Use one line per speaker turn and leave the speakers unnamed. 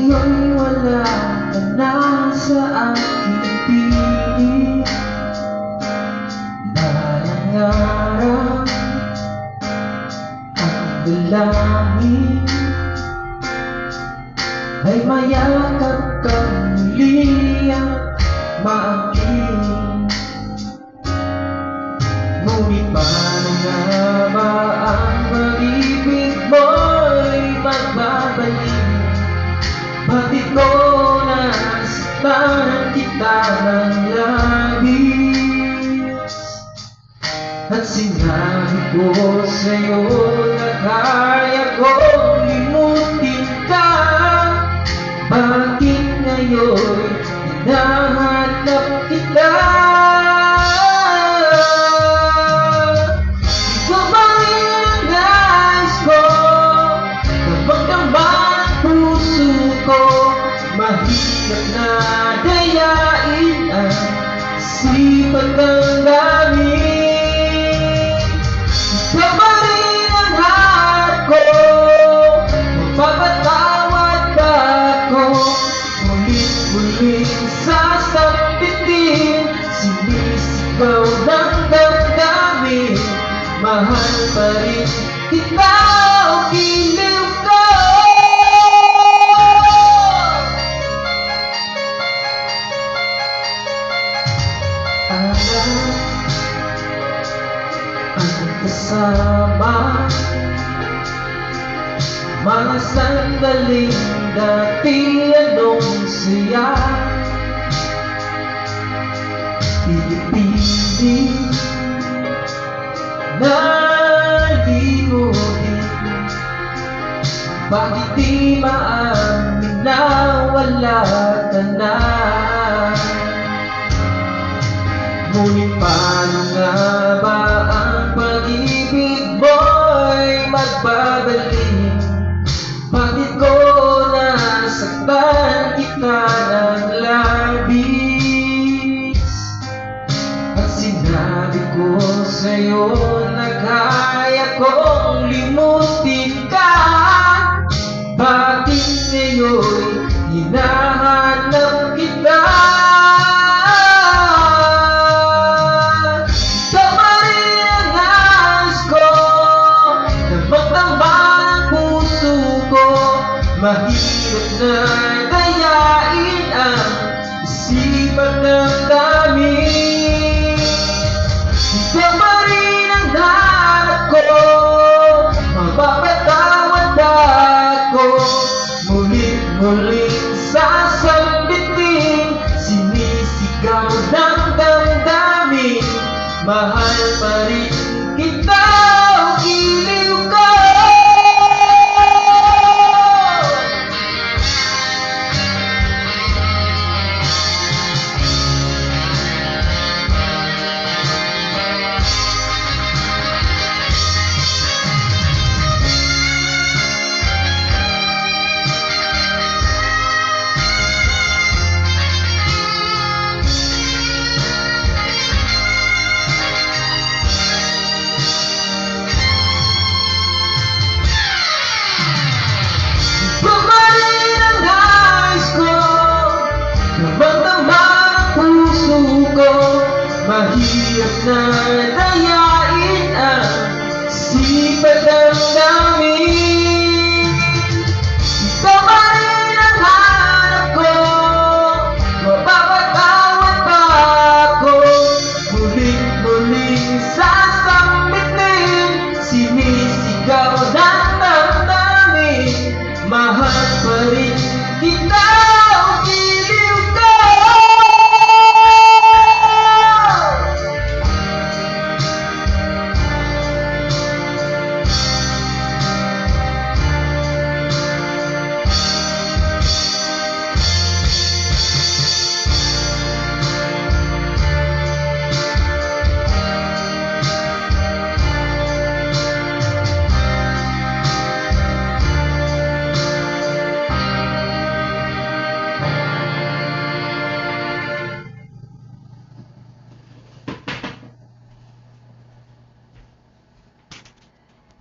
Ngayon'y wala ka na sa aking piling. Nangangarap ang dalangin ay mayakap ka muli at maangkin. Ngunit paano nga ba ang pag-ibig mo'y magbabalik? Bakit ko nasaktan kita ng labis? At sinabi ko sa'yo na kaya kong limutin ka. Bakit ngayon hinahanap kita? Ikaw ba rin ang nais ko? Damang-dama ang puso ko. Mahirap na dayain ang sipag ng langit. Ikaw ba rin ang heart ko? Mapapatawad ba ako? Muling-muling sasapitin, sinisigaw ng damdamin. Mahal pa rin kita o giliw ko. Ang kasama mga sandaling dati anong saya. Pinipiling na di mo din. Bakit di maamin na wala ka na? Ngunit paano nga ba ang pag-ibig mo'y magbabalik? Bakit ko nasaktan kita ng labis? At sinabi ko sa'yo na kaya kong limutin ka. Bakit ngayon hinahanap kita? Mahirap na dayain ang isipan ng dami. Ikaw pa rin ang hanap ko. Mapapatawad ako. Muling-muling sasambitin, sinisigaw ng damdamin.